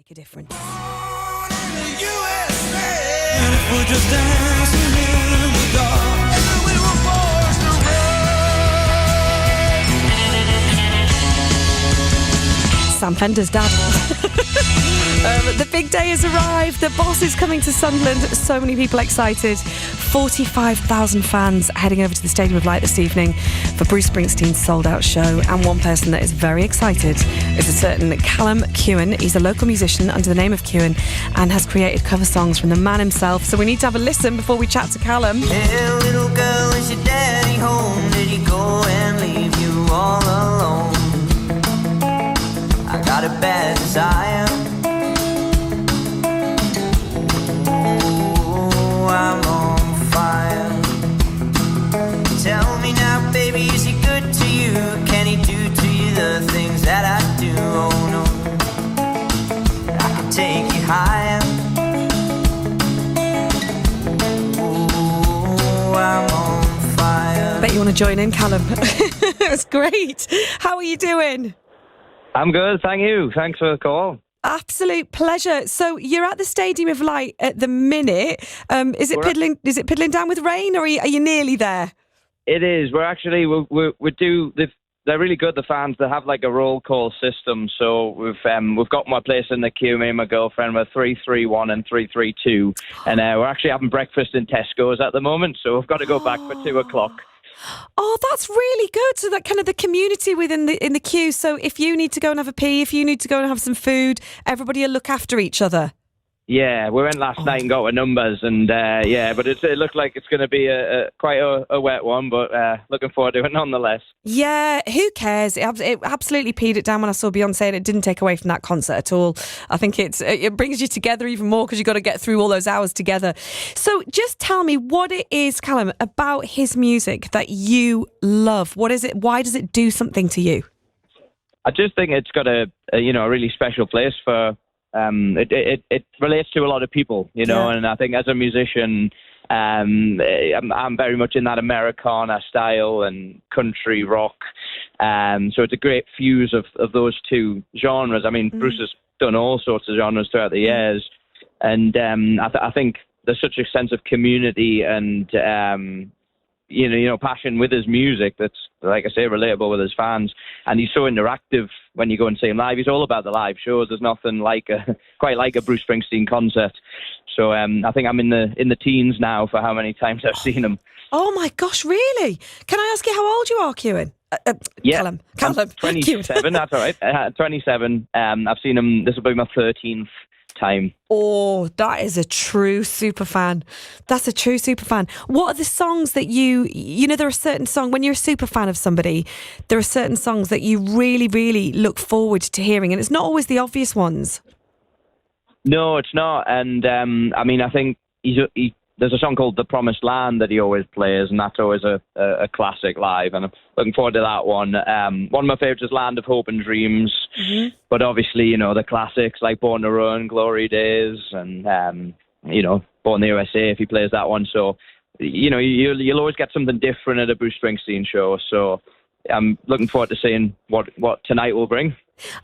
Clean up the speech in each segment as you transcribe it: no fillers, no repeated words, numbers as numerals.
Make a difference. Sam Fender's dad. The big day has arrived. The boss is coming to Sunderland. So many people excited. 45,000 fans heading over to the Stadium of Light this evening for Bruce Springsteen's sold-out show. And one person that is very excited is a certain Callum Kewen. He's a local musician under the name of Kewen and has created cover songs from the man himself. So we need to have a listen before we chat to Callum. Hey, little girl, is your daddy home? Did he go and leave you all alone? I got a bad desire. Ooh, I'm on fire. Tell me now, baby, is he good to you? Can he do to you the things that I do? Oh no, I can take you higher. Ooh, I'm on fire. Bet you want to join in, Callum. It's great. How are you doing? I'm good, thank you. Thanks for the call. Absolute pleasure. So you're at the Stadium of Light at the minute. Is it piddling down with rain, or are you nearly there? It is. We're actually we do. They're really good. The fans. They have like a roll call system. So we've got my place in the queue. Me and my girlfriend. We're 331 and 332, and we're actually having breakfast in Tesco's at the moment. So we've got to go back for 2:00. Oh, that's really good. So that kind of the community within in the queue. So if you need to go and have a pee, if you need to go and have some food, everybody will look after each other. Yeah, we went last night and got our numbers, and but it looked like it's going to be quite a wet one, but looking forward to it nonetheless. Yeah, who cares? It absolutely peed it down when I saw Beyonce, and it didn't take away from that concert at all. I think it brings you together even more because you've got to get through all those hours together. So just tell me what it is, Callum, about his music that you love. What is it? Why does it do something to you? I just think it's got a really special place for. It relates to a lot of people, and I think as a musician, I'm very much in that Americana style and country rock. So it's a great fuse of those two genres. I mean, Bruce has done all sorts of genres throughout the years, and I think there's such a sense of community and passion with his music that's, like I say, relatable with his fans. And he's so interactive when you go and see him live. He's all about the live shows. There's nothing quite like a Bruce Springsteen concert. So I think I'm in the teens now for how many times I've seen him. Oh my gosh, really? Can I ask you how old you are, Kewen? Yeah, Callum. I'm 27. That's all right. 27. I've seen him. This will be my 13th time. Oh, that is a true super fan. That's a true super fan. What are the songs that there are certain songs, when you're a super fan of somebody, there are certain songs that you really, really look forward to hearing, and it's not always the obvious ones. No, it's not. And I think there's a song called The Promised Land that he always plays, and that's always a classic live, and I'm looking forward to that one. One of my favourites is Land of Hope and Dreams, but obviously, the classics like Born to Run, Glory Days, and, Born in the USA if he plays that one. So, you'll always get something different at a Bruce Springsteen show, so I'm looking forward to seeing what tonight will bring.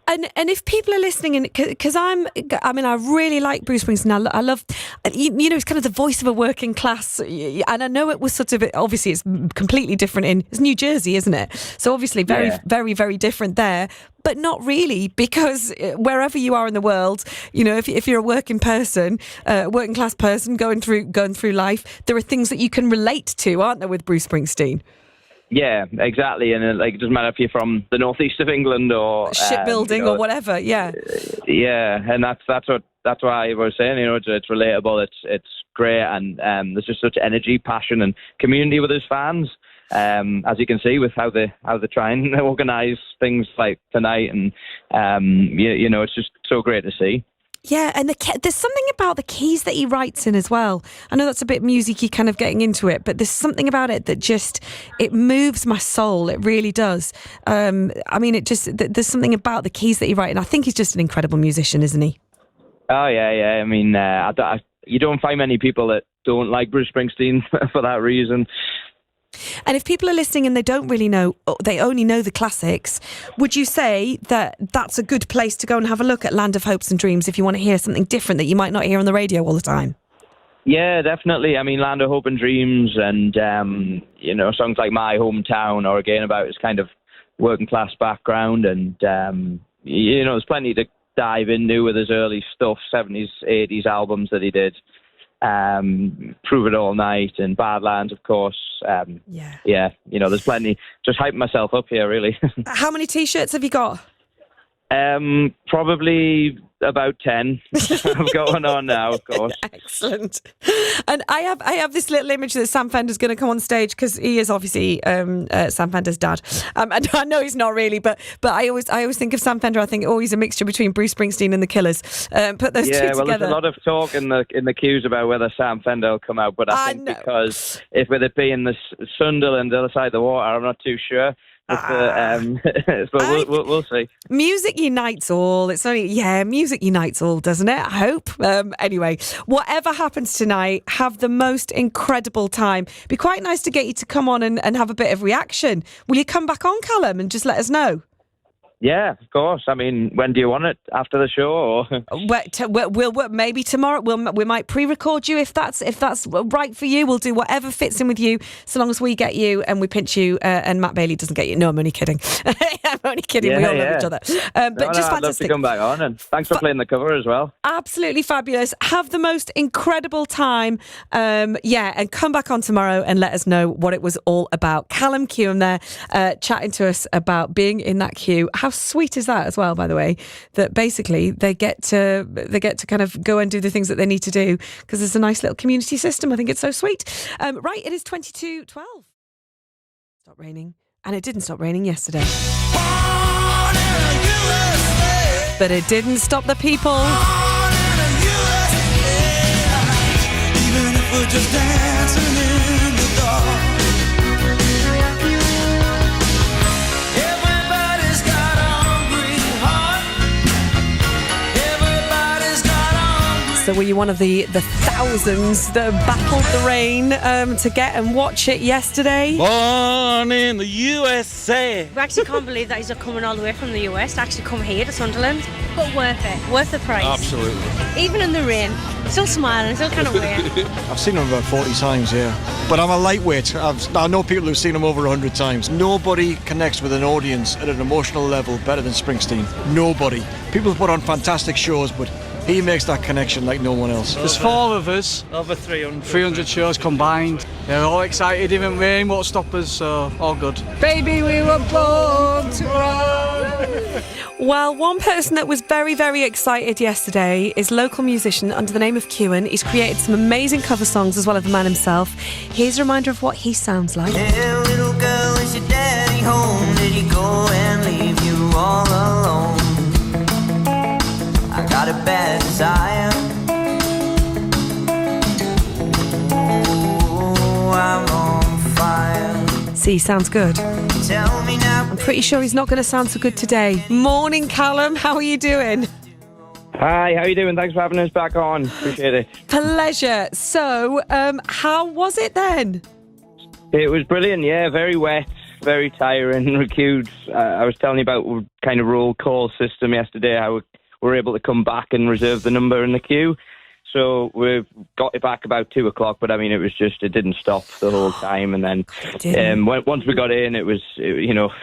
And if people are listening, and because I really like Bruce Springsteen. I love, he's kind of the voice of a working class, and I know it was sort of, obviously it's completely different it's New Jersey, isn't it? So obviously very, very, very different there, but not really, because wherever you are in the world, if you're a working person, working class person going through life, there are things that you can relate to, aren't there, with Bruce Springsteen? Yeah, exactly. And it doesn't matter if you're from the northeast of England or shipbuilding or whatever. Yeah. Yeah, and that's why I was saying, it's relatable. It's great, and there's just such energy, passion, and community with his fans. As you can see with how they try and organise things like tonight, and it's just so great to see. Yeah, and there's something about the keys that he writes in as well. I know that's a bit music-y kind of getting into it, but there's something about it that it moves my soul. It really does. There's something about the keys that he writes, and I think he's just an incredible musician, isn't he? Oh, yeah. I mean, you don't find many people that don't like Bruce Springsteen for that reason. And if people are listening and they don't really know, they only know the classics, would you say that that's a good place to go and have a look at Land of Hopes and Dreams if you want to hear something different that you might not hear on the radio all the time? Yeah, definitely. I mean, Land of Hope and Dreams and, songs like My Hometown or Again About his kind of working class background. And, there's plenty to dive into with his early stuff, 70s, 80s albums that he did. Prove It All Night and Badlands, of course. There's plenty. Just hyping myself up here, really. How many T-shirts have you got? Probably about 10. I've got one on now, of course. Excellent. And I have this little image that Sam Fender's going to come on stage because he is obviously Sam Fender's dad. And I know he's not really, but I always think of Sam Fender. I think he's a mixture between Bruce Springsteen and the Killers. Put those two together. There's a lot of talk in the queues about whether Sam Fender will come out, but I think because with it being the Sunderland, the other side of the water, I'm not too sure. But we'll see. Music unites all. It's only music unites all, doesn't it? I hope. Anyway, whatever happens tonight, have the most incredible time. Be quite nice to get you to come on and have a bit of reaction. Will you come back on, Callum, and just let us know? Yeah, of course. I mean, when do you want it? After the show? Or? We'll maybe tomorrow. We might pre-record you if that's right for you. We'll do whatever fits in with you, so long as we get you and we pinch you and Matt Bailey doesn't get you. No, I'm only kidding. I'm only kidding. We all love each other. Just fantastic. I'd love to come back on, and thanks for playing the cover as well. Absolutely fabulous. Have the most incredible time. And come back on tomorrow and let us know what it was all about. Callum Kewen there, chatting to us about being in that queue. How sweet is that as well, by the way, that basically they get to kind of go and do the things that they need to do because there's a nice little community system. I think it's so sweet. Right, it is 22:12. Stop raining. And it didn't stop raining yesterday. But it didn't stop the people. Even if we're just dancing in the dark. So were you one of the thousands that battled the rain to get and watch it yesterday? Born in the USA. We actually can't believe that he's coming all the way from the US to actually come here to Sunderland. But worth it. Worth the price. Absolutely. Even in the rain. Still smiling. Still kind of weird. I've seen him about 40 times, yeah. But I'm a lightweight. I know people who've seen him over 100 times. Nobody connects with an audience at an emotional level better than Springsteen. Nobody. People put on fantastic shows, but he makes that connection like no one else. There's four of us. Over 300. 300 shows combined. They're all excited, even rain won't stop us, so all good. Baby, we were born to run. Well, one person that was very, very excited yesterday is local musician under the name of Kewen. He's created some amazing cover songs as well as the man himself. Here's a reminder of what he sounds like. Hey, little girl, is your daddy home? Did he go and leave you all alone? I got a bad desire. Oh, I'm on fire. See, sounds good. Tell me now. I'm pretty sure he's not going to sound so good today. Morning, Callum. How are you doing? Hi, how are you doing? Thanks for having us back on. Appreciate it. Pleasure. So, how was it then? It was brilliant, yeah. Very wet, very tiring. Queued. I was telling you about kind of roll call system yesterday, how we were able to come back and reserve the number in the queue. So we've got it back about 2 o'clock, but I mean, it didn't stop the whole time. And then once we got in,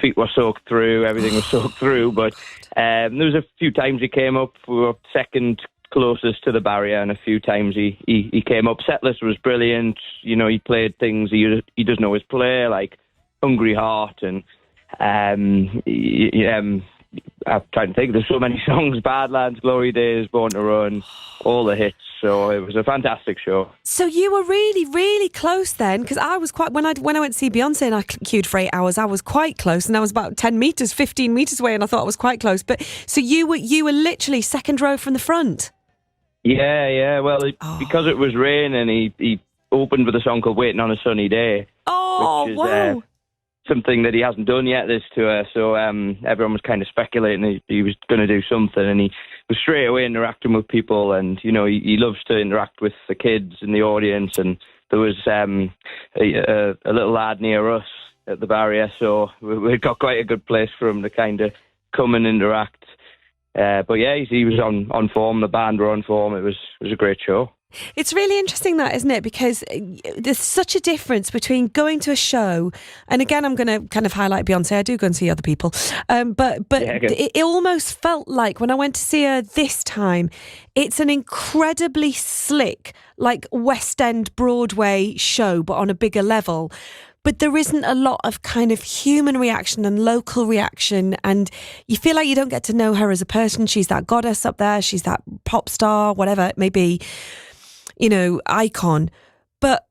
feet were soaked through, everything was soaked through. But there was a few times he came up. We were second closest to the barrier, and a few times he came up. Setlist was brilliant. You know, he played things he doesn't always play, like Hungry Heart and I'm trying to think. There's so many songs: Badlands, Glory Days, Born to Run, all the hits. So it was a fantastic show. So you were really, really close then, because I was quite when I went to see Beyonce and I queued for 8 hours. I was quite close, and I was about 10 meters, 15 meters away, and I thought I was quite close. But so you were literally second row from the front. Yeah. Well, because it was raining, he opened with a song called "Waiting on a Sunny Day." Oh, which is, wow. Something that he hasn't done yet this tour, so everyone was kind of speculating he was going to do something, and he was straight away interacting with people, and you know he loves to interact with the kids in the audience, and there was a little lad near us at the barrier, so we got quite a good place for him to kind of come and interact. But yeah, he was on form. The band were on form. It was a great show. It's really interesting that, isn't it? Because there's such a difference between going to a show, and again, I'm going to kind of highlight Beyonce. I do go and see other people, but Yeah, it almost felt like when I went to see her this time, it's an incredibly slick, like West End Broadway show, but on a bigger level. But there isn't a lot of kind of human reaction and local reaction, and you feel like you don't get to know her as a person. She's that goddess up there. She's that pop star, whatever it may be, icon. But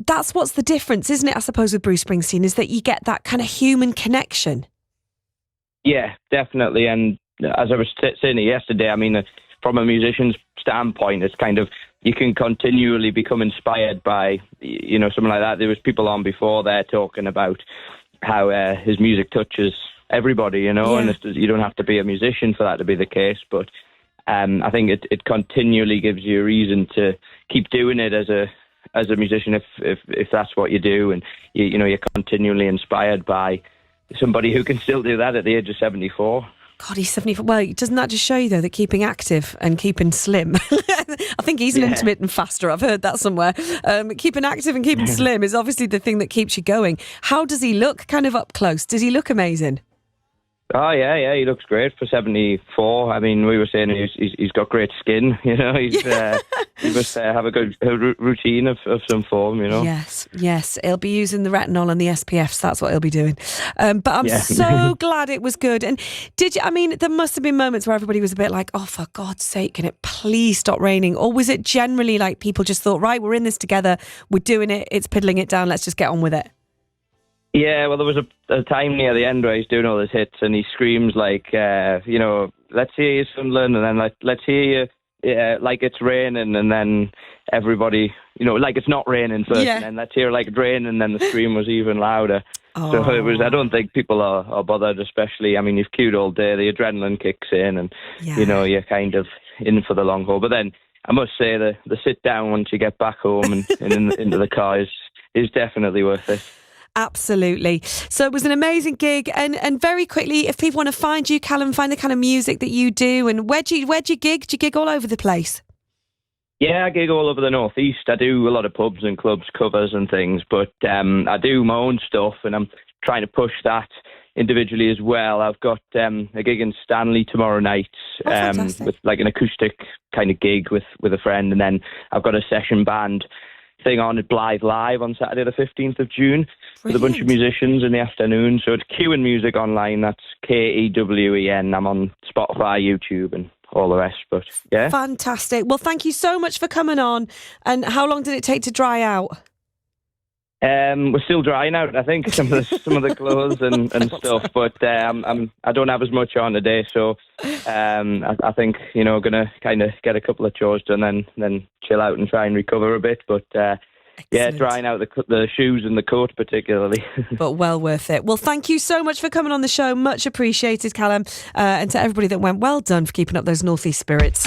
that's what's the difference, isn't it, I suppose, with Bruce Springsteen, is that you get that kind of human connection. Yeah, definitely. And as I was saying yesterday, I mean, from a musician's standpoint, it's kind of, you can continually become inspired by, something like that. There was people on before there talking about how his music touches everybody, and you don't have to be a musician for that to be the case. But I think it continually gives you a reason to keep doing it as a musician if that's what you do, and you're continually inspired by somebody who can still do that at the age of 74. God, he's 74. Well, doesn't that just show you, though, that keeping active and keeping slim, I think he's an intermittent faster. I've heard that somewhere. Keeping active and keeping slim is obviously the thing that keeps you going. How does he look kind of up close? Does he look amazing? Oh, yeah, he looks great for 74. I mean, we were saying he's got great skin, he must have a good routine of some form, Yes, he'll be using the retinol and the SPFs, that's what he'll be doing. But I'm so glad it was good. And there must have been moments where everybody was a bit like, oh, for God's sake, can it please stop raining? Or was it generally like people just thought, right, we're in this together, we're doing it, it's piddling it down, let's just get on with it? Yeah, well, there was a time near the end where he's doing all his hits and he screams like, let's hear you, Sunderland, and then let's hear you like it's raining, and then everybody, like it's not raining first, and then let's hear like it's raining, and then the scream was even louder. Oh. So it was, I don't think people are bothered, especially, I mean, you've queued all day, the adrenaline kicks in, and, you're kind of in for the long haul. But then, I must say, the sit down once you get back home and into the car is definitely worth it. Absolutely. So it was an amazing gig, and very quickly, if people want to find you, Callum, find the kind of music that you do, and where do you gig? Do you gig all over the place? Yeah, I gig all over the northeast. I do a lot of pubs and clubs covers and things, but I do my own stuff, and I'm trying to push that individually as well. I've got a gig in Stanley tomorrow night with like an acoustic kind of gig with a friend, and then I've got a session band thing on at Blythe Live on Saturday the 15th of June. Brilliant. With a bunch of musicians in the afternoon. So it's Kewen Music online. That's Kewen. I'm on Spotify, YouTube, and all the rest. But yeah, fantastic. Well, thank you so much for coming on. And how long did it take to dry out? We're still drying out, I think, some of the clothes and stuff. But I don't have as much on today, so I think gonna kind of get a couple of chores done, then chill out and try and recover a bit. But drying out the shoes and the coat particularly. But well worth it. Well, thank you so much for coming on the show. Much appreciated, Callum, and to everybody that went, well done for keeping up those northeast spirits.